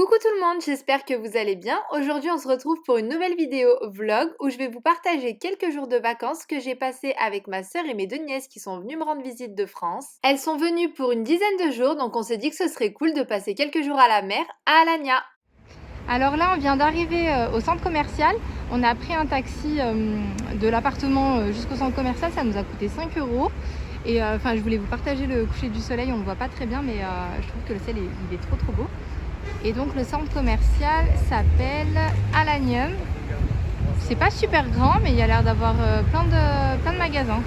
Coucou tout le monde, j'espère que vous allez bien. Aujourd'hui on se retrouve pour une nouvelle vidéo vlog où je vais vous partager quelques jours de vacances que j'ai passé avec ma sœur et mes deux nièces qui sont venues me rendre visite de France. Elles sont venues pour une dizaine de jours, donc on s'est dit que ce serait cool de passer quelques jours à la mer à Alanya. Alors là on vient d'arriver au centre commercial, on a pris un taxi de l'appartement jusqu'au centre commercial, ça nous a coûté 5 €. Et je voulais vous partager le coucher du soleil, on ne le voit pas très bien mais je trouve que le ciel il est trop beau. Et donc le centre commercial s'appelle Alanium. C'est pas super grand mais il y a l'air d'avoir plein de magasins.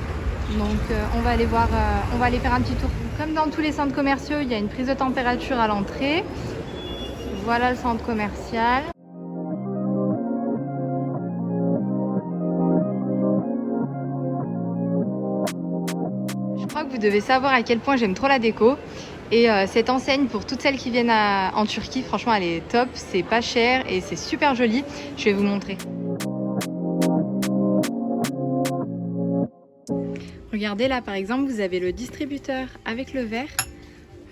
Donc on va aller voir, on va aller faire un petit tour. Comme dans tous les centres commerciaux, il y a une prise de température à l'entrée. Voilà le centre commercial. Je crois que vous devez savoir à quel point j'aime trop la déco. Et cette enseigne, pour toutes celles qui viennent en Turquie, franchement elle est top, c'est pas cher et c'est super joli. Je vais vous montrer. Regardez là par exemple, vous avez le distributeur avec le verre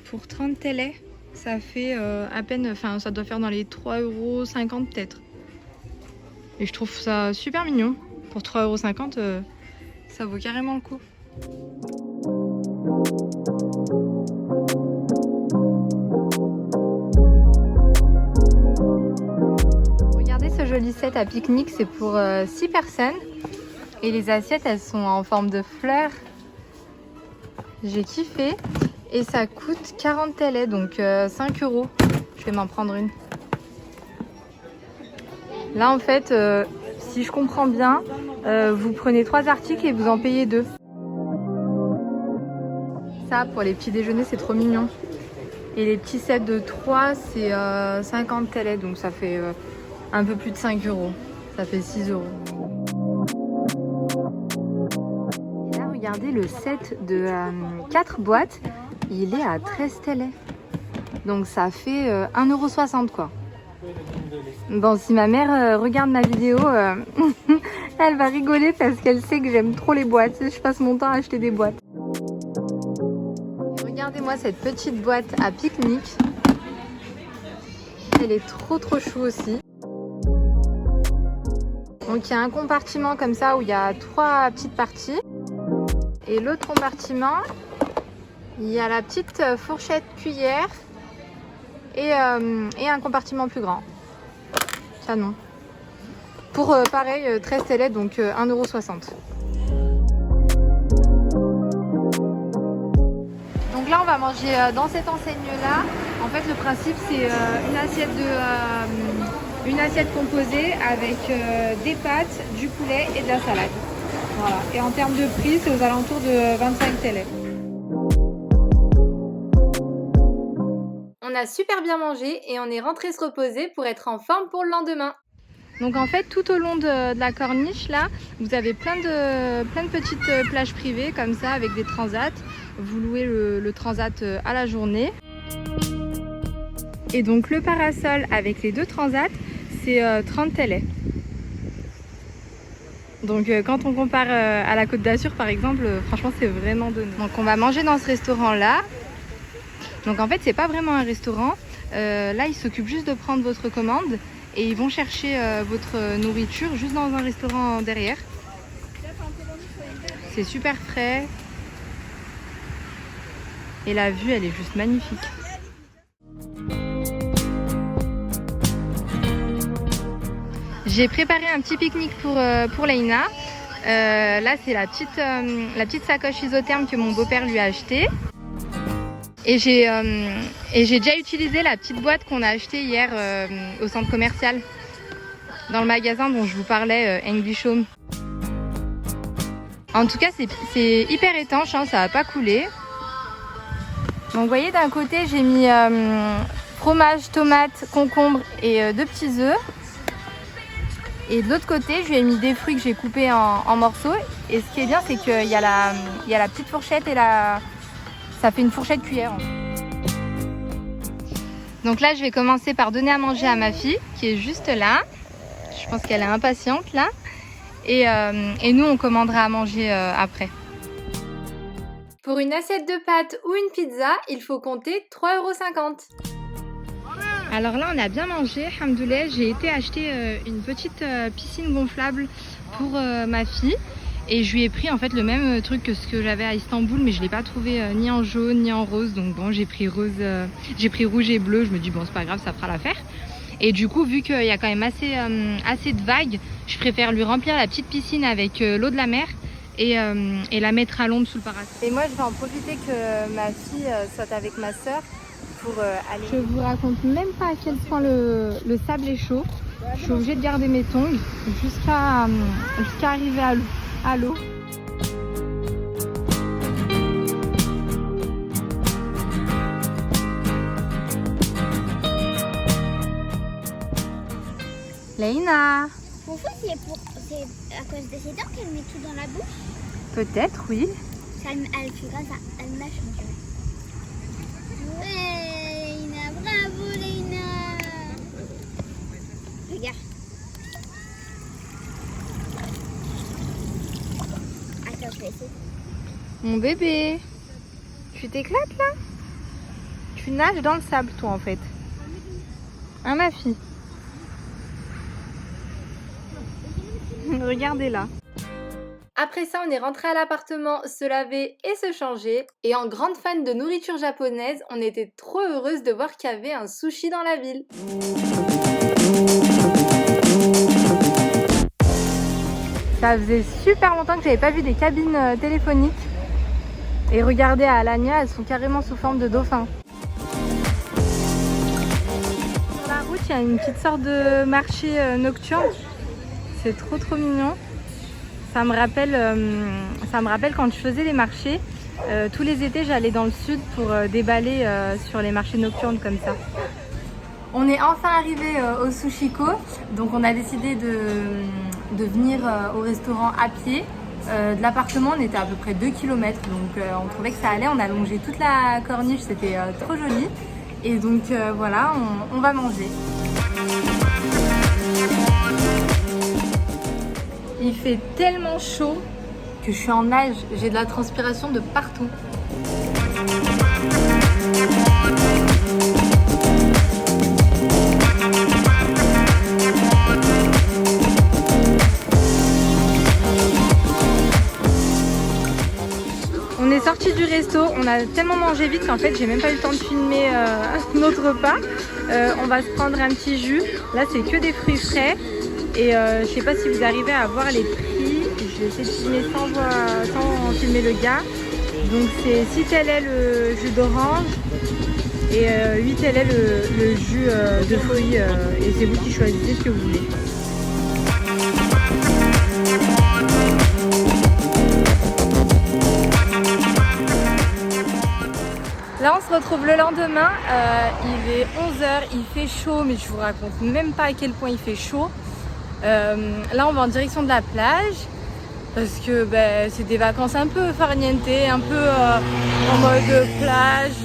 pour 30 TL. Ça fait à peine, ça doit faire dans les 3,50 € peut-être. Et je trouve ça super mignon. Pour 3,50 €, ça vaut carrément le coup. Regardez ce joli set à pique-nique, c'est pour 6 personnes. Et les assiettes, elles sont en forme de fleurs. J'ai kiffé. Et ça coûte 40 TL, donc 5 €. Je vais m'en prendre une. Là, en fait, si je comprends bien, vous prenez 3 articles et vous en payez 2. Ça, pour les petits déjeuners, c'est trop mignon. Et les petits sets de 3, c'est 50 TL, donc ça fait un peu plus de 5 €. Ça fait 6 €. Et là, regardez le set de 4 boîtes. Il est à 13 TL. Donc ça fait 1,60 € quoi. Bon, si ma mère regarde ma vidéo, elle va rigoler parce qu'elle sait que j'aime trop les boîtes. Je passe mon temps à acheter des boîtes. Regardez-moi cette petite boîte à pique-nique. Elle est trop chou aussi. Donc il y a un compartiment comme ça où il y a 3 petites parties. Et l'autre compartiment, il y a la petite fourchette cuillère et un compartiment plus grand. Canon. Pour pareil 13 TL, donc 1,60 €. Donc là on va manger dans cette enseigne là. En fait le principe c'est une assiette composée avec des pâtes, du poulet et de la salade. Voilà. Et en termes de prix c'est aux alentours de 25 TL. On a super bien mangé et on est rentré se reposer pour être en forme pour le lendemain. Donc en fait tout au long de la corniche là, vous avez plein de petites plages privées comme ça avec des transats. Vous louez le transat à la journée. Et donc le parasol avec les 2 transats, c'est 30 TL. Donc quand on compare à la Côte d'Azur par exemple, franchement c'est vraiment donné. Donc on va manger dans ce restaurant là. Donc en fait c'est pas vraiment un restaurant. Là ils s'occupent juste de prendre votre commande et ils vont chercher votre nourriture juste dans un restaurant derrière. C'est super frais. Et la vue elle est juste magnifique. J'ai préparé un petit pique-nique pour Leïna. Là c'est la petite sacoche isotherme que mon beau-père lui a achetée. Et j'ai déjà utilisé la petite boîte qu'on a achetée hier au centre commercial. Dans le magasin dont je vous parlais, English Home. En tout cas c'est hyper étanche, hein, ça va pas couler. Donc vous voyez d'un côté j'ai mis fromage, tomate, concombre et 2 petits œufs. Et de l'autre côté je lui ai mis des fruits que j'ai coupés en morceaux. Et ce qui est bien c'est qu'il y a la petite fourchette et ça fait une fourchette cuillère. Donc là je vais commencer par donner à manger à ma fille qui est juste là. Je pense qu'elle est impatiente là. Et nous on commandera à manger après. Pour une assiette de pâtes ou une pizza, il faut compter 3,50 €. Alors là, on a bien mangé, alhamdoulilah. J'ai été acheter une petite piscine gonflable pour ma fille. Et je lui ai pris en fait le même truc que ce que j'avais à Istanbul, mais je ne l'ai pas trouvé ni en jaune ni en rose. Donc bon, j'ai pris rouge et bleu. Je me dis bon, c'est pas grave, ça fera l'affaire. Et du coup, vu qu'il y a quand même assez de vagues, je préfère lui remplir la petite piscine avec l'eau de la mer et la mettre à l'ombre sous le parasol. Et moi, je vais en profiter que ma fille soit avec ma soeur pour aller... Je vous raconte même pas à quel point le sable est chaud. Je suis obligée de garder mes tongs jusqu'à arriver à l'eau. Leïna. Pourquoi c'est à cause de ses dents qu'elle met tout dans la bouche? Peut-être, oui. Elle fait grâce à elle mâche, on dirait. Ouais, Leïna, bravo Leïna. Regarde. Attends, je vais essayer. Mon bébé, tu t'éclates là? Tu nages dans le sable toi en fait. Hein ma fille? Regardez là. Après ça, on est rentré à l'appartement se laver et se changer. Et en grande fan de nourriture japonaise, on était trop heureuse de voir qu'il y avait un sushi dans la ville. Ça faisait super longtemps que j'avais pas vu des cabines téléphoniques. Et regardez à Alanya, elles sont carrément sous forme de dauphin. Sur la route, il y a une petite sorte de marché nocturne. C'est trop mignon. Ça me rappelle quand je faisais les marchés. Tous les étés, j'allais dans le sud pour déballer sur les marchés nocturnes comme ça. On est enfin arrivé au Sushiko. Donc on a décidé de venir au restaurant à pied. De l'appartement, on était à peu près 2 km. Donc on trouvait que ça allait. On a longé toute la corniche. C'était trop joli. Et donc voilà, on va manger. Il fait tellement chaud que je suis en nage, j'ai de la transpiration de partout. On est sorti du resto, on a tellement mangé vite qu'en fait j'ai même pas eu le temps de filmer notre repas. On va se prendre un petit jus, là c'est que des fruits frais. Et je sais pas si vous arrivez à voir les prix, je vais essayer de filmer sans filmer le gars. Donc c'est 6 TL le jus d'orange et 8 TL le jus de fruits et c'est vous qui choisissez ce que vous voulez. Là on se retrouve le lendemain, il est 11h, il fait chaud mais je vous raconte même pas à quel point il fait chaud. Là on va en direction de la plage parce que c'est des vacances un peu farniente, un peu en mode plage,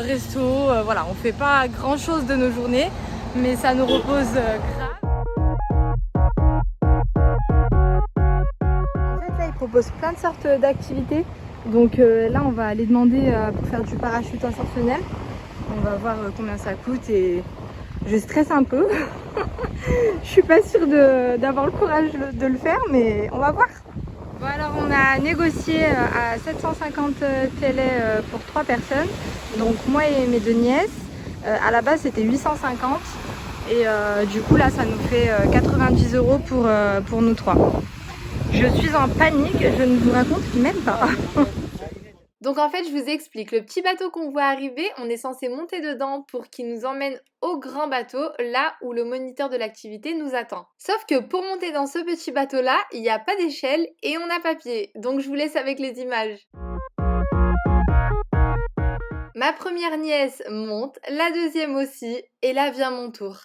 resto, voilà, on fait pas grand chose de nos journées mais ça nous repose grave. En fait là ils proposent plein de sortes d'activités, donc là on va aller demander pour faire du parachute ascensionnel. On va voir combien ça coûte et je stresse un peu. Je suis pas sûre d'avoir le courage de le faire, mais on va voir. Bon alors on a négocié à 750 TL pour 3 personnes, donc moi et mes 2 nièces. À la base c'était 850 et du coup là ça nous fait 90 € pour nous 3. Je suis en panique, je ne vous raconte même pas. Donc en fait, je vous explique, le petit bateau qu'on voit arriver, on est censé monter dedans pour qu'il nous emmène au grand bateau, là où le moniteur de l'activité nous attend. Sauf que pour monter dans ce petit bateau-là, il n'y a pas d'échelle et on n'a pas pied. Donc je vous laisse avec les images. Ma première nièce monte, la deuxième aussi, et là vient mon tour.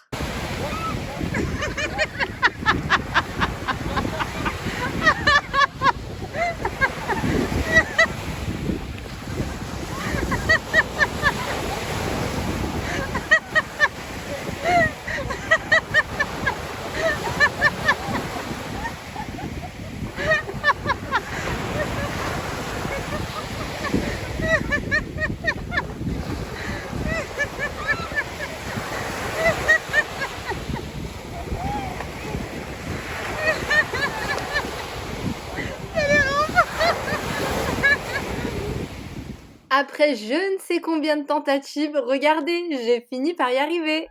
Après je ne sais combien de tentatives, regardez, j'ai fini par y arriver.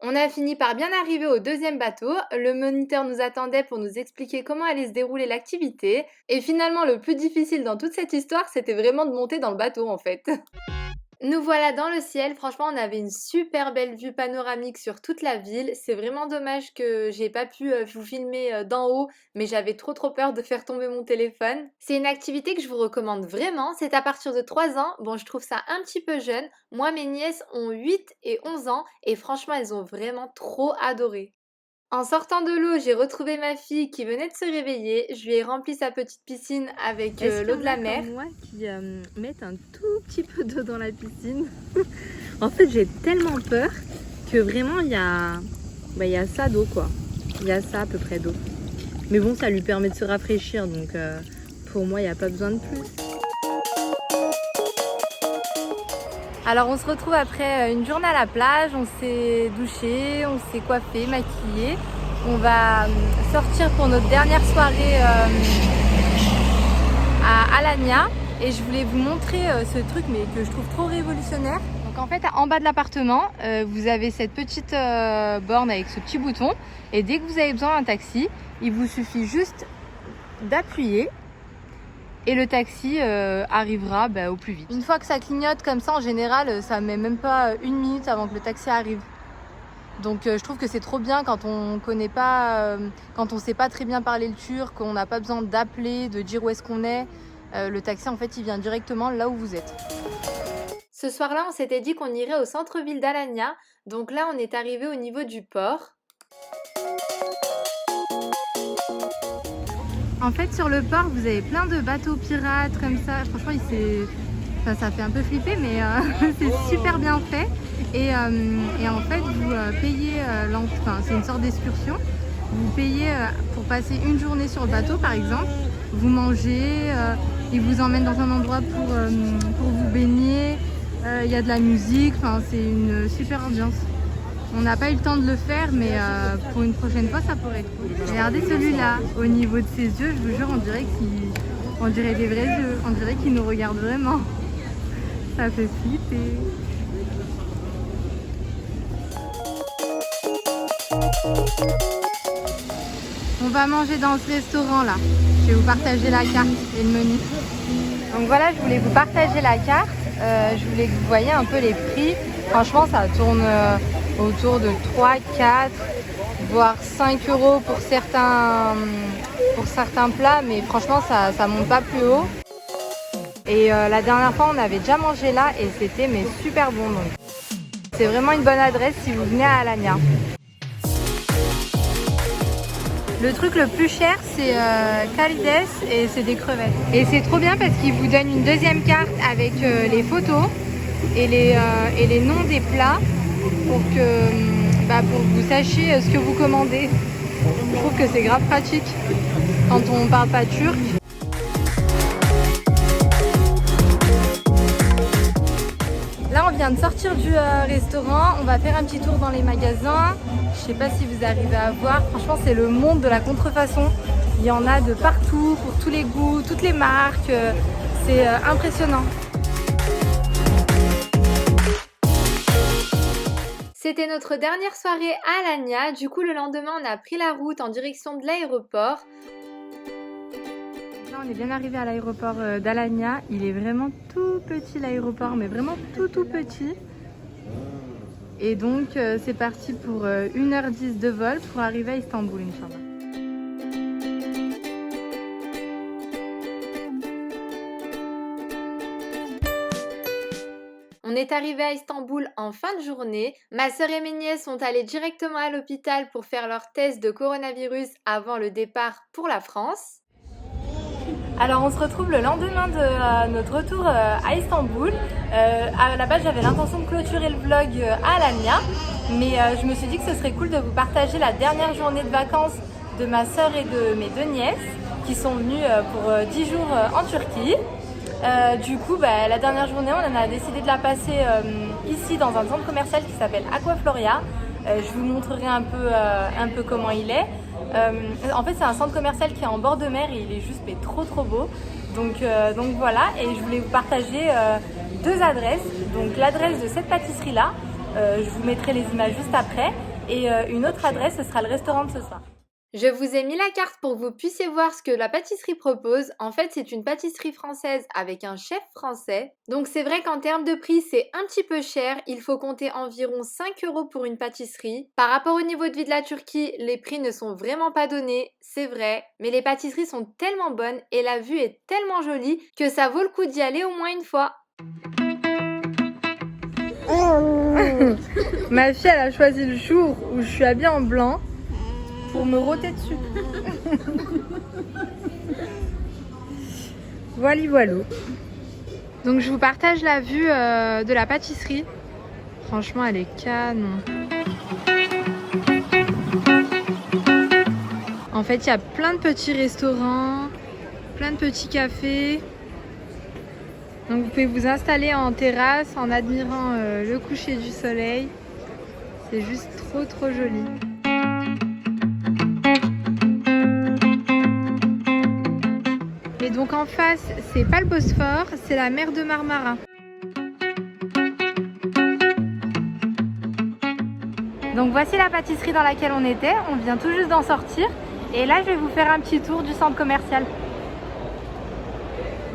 On a fini par bien arriver au deuxième bateau, le moniteur nous attendait pour nous expliquer comment allait se dérouler l'activité, et finalement le plus difficile dans toute cette histoire, c'était vraiment de monter dans le bateau en fait. Nous voilà dans le ciel, franchement on avait une super belle vue panoramique sur toute la ville, c'est vraiment dommage que j'ai pas pu vous filmer d'en haut, mais j'avais trop peur de faire tomber mon téléphone. C'est une activité que je vous recommande vraiment, c'est à partir de 3 ans, bon je trouve ça un petit peu jeune, moi mes nièces ont 8 et 11 ans et franchement elles ont vraiment trop adoré. En sortant de l'eau, j'ai retrouvé ma fille qui venait de se réveiller. Je lui ai rempli sa petite piscine avec l'eau de la mer. Comme moi qui mettent un tout petit peu d'eau dans la piscine. En fait, j'ai tellement peur que vraiment il y a ça d'eau quoi. Il y a ça à peu près d'eau. Mais bon, ça lui permet de se rafraîchir, donc pour moi, il n'y a pas besoin de plus. Alors on se retrouve après une journée à la plage, on s'est douché, on s'est coiffé, maquillé. On va sortir pour notre dernière soirée à Alanya et je voulais vous montrer ce truc mais que je trouve trop révolutionnaire. Donc en fait en bas de l'appartement, vous avez cette petite borne avec ce petit bouton et dès que vous avez besoin d'un taxi, il vous suffit juste d'appuyer. Et le taxi arrivera au plus vite. Une fois que ça clignote comme ça, en général, ça met même pas 1 minute avant que le taxi arrive. Donc je trouve que c'est trop bien quand on connaît pas, quand on sait pas très bien parler le turc, qu'on n'a pas besoin d'appeler, de dire où est-ce qu'on est. Le taxi en fait il vient directement là où vous êtes. Ce soir-là, on s'était dit qu'on irait au centre-ville d'Alanya. Donc là, on est arrivé au niveau du port. En fait, sur le port, vous avez plein de bateaux pirates comme ça. Franchement, ça fait un peu flipper, mais c'est super bien fait. Et en fait, vous payez, c'est une sorte d'excursion. Vous payez pour passer une journée sur le bateau, par exemple. Vous mangez, ils vous emmènent dans un endroit pour vous baigner. Il y a de la musique, c'est une super ambiance. On n'a pas eu le temps de le faire, mais pour une prochaine fois, ça pourrait être cool. Regardez celui-là, au niveau de ses yeux, je vous jure, on dirait des vrais yeux. On dirait qu'il nous regarde vraiment. Ça fait flipper. On va manger dans ce restaurant-là. Je vais vous partager la carte et le menu. Donc voilà, je voulais vous partager la carte. Je voulais que vous voyiez un peu les prix. Franchement, ça tourne autour de 3, 4, voire 5 € pour certains plats, mais franchement ça monte pas plus haut. Et la dernière fois on avait déjà mangé là et c'était super bon, donc c'est vraiment une bonne adresse si vous venez à Alanya. Le truc le plus cher c'est Kalides et c'est des crevettes. Et c'est trop bien parce qu'ils vous donnent une deuxième carte avec les photos et les noms des plats pour que vous sachiez ce que vous commandez. Je trouve que c'est grave pratique quand on parle pas turc. Là on vient de sortir du restaurant, on va faire un petit tour dans les magasins. Je sais pas si vous arrivez à voir, franchement c'est le monde de la contrefaçon. Il y en a de partout, pour tous les goûts, toutes les marques, c'est impressionnant. C'était notre dernière soirée à Alanya. Du coup, le lendemain, on a pris la route en direction de l'aéroport. Là, on est bien arrivé à l'aéroport d'Alanya. Il est vraiment tout petit l'aéroport, mais vraiment tout petit. Et donc, c'est parti pour 1h10 de vol pour arriver à Istanbul, Inch'Allah. On est arrivé à Istanbul en fin de journée. Ma sœur et mes nièces sont allées directement à l'hôpital pour faire leur test de coronavirus avant le départ pour la France. Alors on se retrouve le lendemain de notre retour à Istanbul. À la base j'avais l'intention de clôturer le vlog à Alanya, mais je me suis dit que ce serait cool de vous partager la dernière journée de vacances de ma sœur et de mes 2 nièces qui sont venues pour 10 jours en Turquie. Du coup, la dernière journée, on a décidé de la passer ici dans un centre commercial qui s'appelle Aquafloria. Je vous montrerai un peu comment il est. En fait, c'est un centre commercial qui est en bord de mer et il est juste trop beau. Donc voilà, et je voulais vous partager deux adresses. Donc l'adresse de cette pâtisserie-là, je vous mettrai les images juste après. Et une autre adresse, ce sera le restaurant de ce soir. Je vous ai mis la carte pour que vous puissiez voir ce que la pâtisserie propose. En fait, c'est une pâtisserie française avec un chef français. Donc c'est vrai qu'en termes de prix, c'est un petit peu cher. Il faut compter environ 5 € pour une pâtisserie. Par rapport au niveau de vie de la Turquie, les prix ne sont vraiment pas donnés, c'est vrai. Mais les pâtisseries sont tellement bonnes et la vue est tellement jolie que ça vaut le coup d'y aller au moins une fois. Ma fille, elle a choisi le jour où je suis habillée en blanc pour me rôter dessus. Voilà, voilà. Donc je vous partage la vue de la pâtisserie. Franchement, elle est canon. En fait, il y a plein de petits restaurants, plein de petits cafés. Donc vous pouvez vous installer en terrasse en admirant le coucher du soleil. C'est juste trop joli. Et donc en face, c'est pas le Bosphore, c'est la mer de Marmara. Donc voici la pâtisserie dans laquelle on était. On vient tout juste d'en sortir. Et là, je vais vous faire un petit tour du centre commercial.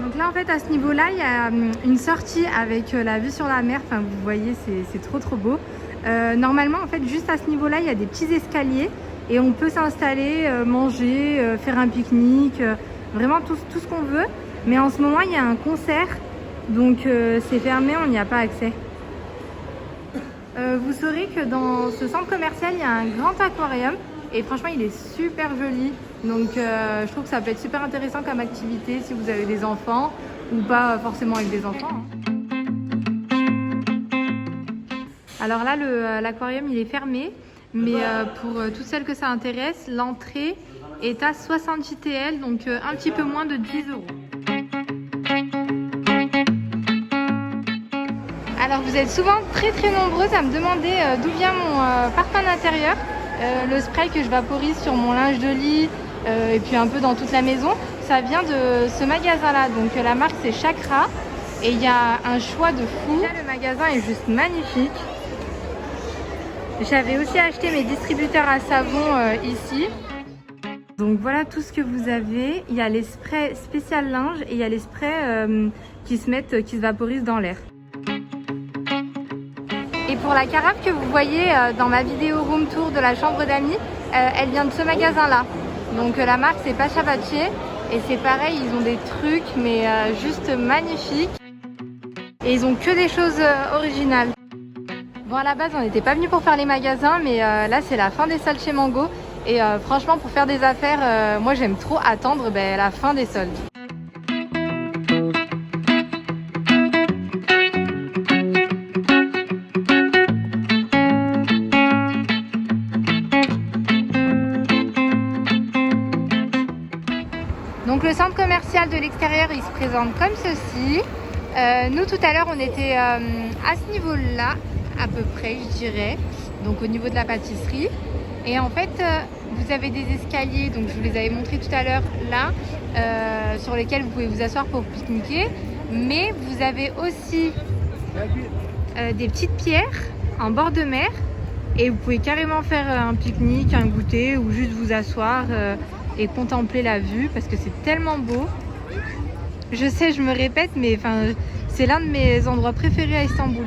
Donc là, en fait, à ce niveau-là, il y a une sortie avec la vue sur la mer. Enfin, vous voyez, c'est trop beau. Normalement, en fait, juste à ce niveau-là, il y a des petits escaliers. Et on peut s'installer, manger, faire un pique-nique. Vraiment tout ce qu'on veut. Mais en ce moment, il y a un concert. Donc, c'est fermé, on n'y a pas accès. Vous saurez que dans ce centre commercial, il y a un grand aquarium. Et franchement, il est super joli. Donc, je trouve que ça peut être super intéressant comme activité si vous avez des enfants. Ou pas forcément avec des enfants. Alors là, l'aquarium, il est fermé. Mais pour toutes celles que ça intéresse, l'entrée est à 70 TL, donc un petit peu moins de 10 €. Alors vous êtes souvent très nombreuses à me demander d'où vient mon parfum d'intérieur, le spray que je vaporise sur mon linge de lit et puis un peu dans toute la maison. Ça vient de ce magasin-là, donc la marque c'est Chakra et il y a un choix de fou. Là, le magasin est juste magnifique. J'avais aussi acheté mes distributeurs à savon ici. Donc voilà tout ce que vous avez. Il y a les sprays spécial linge et il y a les sprays qui se vaporisent dans l'air. Et pour la carafe que vous voyez dans ma vidéo room tour de la chambre d'amis, elle vient de ce magasin-là. Donc la marque c'est Pacha Pache et c'est pareil, ils ont des trucs mais juste magnifiques. Et ils ont que des choses originales. Bon, à la base on n'était pas venu pour faire les magasins, mais là c'est la fin des soldes chez Mango. Et franchement, pour faire des affaires, moi j'aime trop attendre la fin des soldes. Donc le centre commercial de l'extérieur, il se présente comme ceci. Nous tout à l'heure, on était à ce niveau-là, à peu près, je dirais. Donc au niveau de la pâtisserie. Et en fait, vous avez des escaliers, donc je vous les avais montrés tout à l'heure là, sur lesquels vous pouvez vous asseoir pour pique-niquer. Mais vous avez aussi des petites pierres en bord de mer. Et vous pouvez carrément faire un pique-nique, un goûter ou juste vous asseoir et contempler la vue parce que c'est tellement beau. Je sais, je me répète, mais c'est l'un de mes endroits préférés à Istanbul.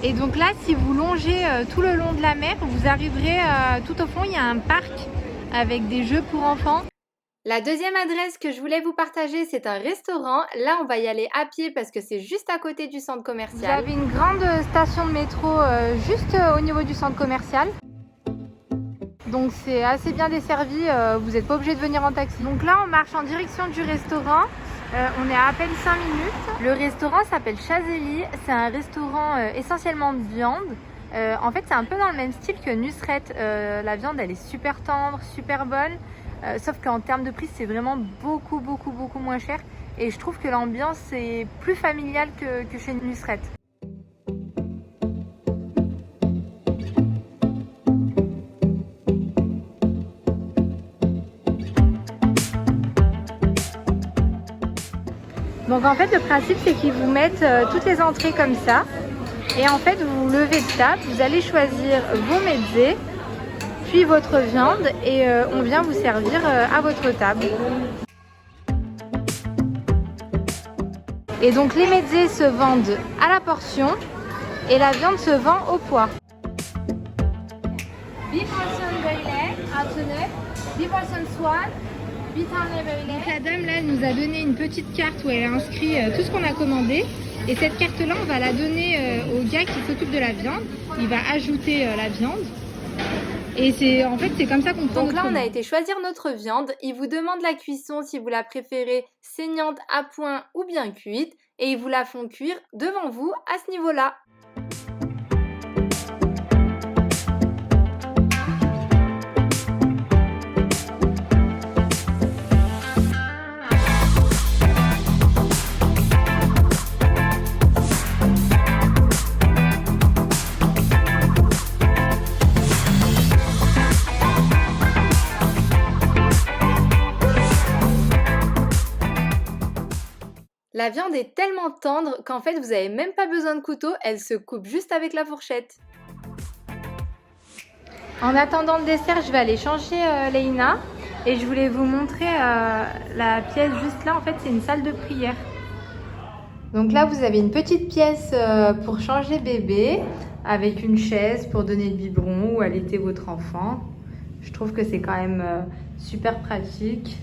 Et donc là, si vous longez tout le long de la mer, vous arriverez tout au fond, il y a un parc avec des jeux pour enfants. La deuxième adresse que je voulais vous partager, c'est un restaurant. Là, on va y aller à pied parce que c'est juste à côté du centre commercial. Vous avez une grande station de métro juste au niveau du centre commercial. Donc c'est assez bien desservi, vous n'êtes pas obligé de venir en taxi. Donc là, on marche en direction du restaurant. On est à peine 5 minutes. Le restaurant s'appelle Chazeli. C'est un restaurant essentiellement de viande. En fait, c'est un peu dans le même style que Nusret. La viande, elle est super tendre, super bonne. Sauf qu'en termes de prix, c'est vraiment beaucoup moins cher. Et je trouve que l'ambiance est plus familiale que chez Nusret. Donc en fait le principe c'est qu'ils vous mettent toutes les entrées comme ça. Et en fait vous vous levez de table, vous allez choisir vos mezzés, puis votre viande et on vient vous servir à votre table. Et donc les mezzés se vendent à la portion et la viande se vend au poids. Donc la dame là elle nous a donné une petite carte où elle a inscrit tout ce qu'on a commandé. Et cette carte là on va la donner au gars qui s'occupe de la viande. Il va ajouter la viande. Et c'est comme ça qu'on prend. Donc là, on a été choisir notre viande. Il vous demande la cuisson si vous la préférez saignante, à point ou bien cuite. Et ils vous la font cuire devant vous à ce niveau-là. La viande est tellement tendre qu'en fait vous n'avez même pas besoin de couteau, elle se coupe juste avec la fourchette. En attendant le dessert, je vais aller changer Leïna et je voulais vous montrer la pièce juste là. En fait, c'est une salle de prière. Donc là, vous avez une petite pièce pour changer bébé avec une chaise pour donner le biberon ou allaiter votre enfant. Je trouve que c'est quand même super pratique.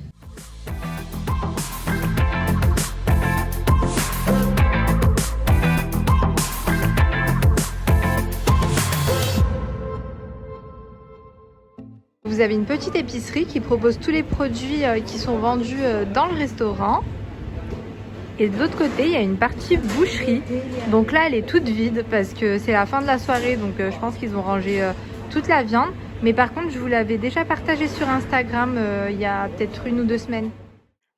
Vous avez une petite épicerie qui propose tous les produits qui sont vendus dans le restaurant. Et de l'autre côté, il y a une partie boucherie. Donc là, elle est toute vide parce que c'est la fin de la soirée. Donc je pense qu'ils ont rangé toute la viande. Mais par contre, je vous l'avais déjà partagé sur Instagram il y a peut-être 1 ou 2 semaines.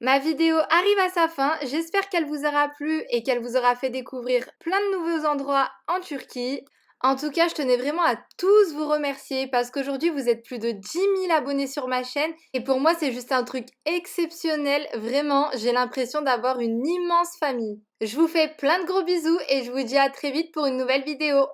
Ma vidéo arrive à sa fin. J'espère qu'elle vous aura plu et qu'elle vous aura fait découvrir plein de nouveaux endroits en Turquie. En tout cas, je tenais vraiment à tous vous remercier parce qu'aujourd'hui, vous êtes plus de 10 000 abonnés sur ma chaîne. Et pour moi, c'est juste un truc exceptionnel. Vraiment, j'ai l'impression d'avoir une immense famille. Je vous fais plein de gros bisous et je vous dis à très vite pour une nouvelle vidéo.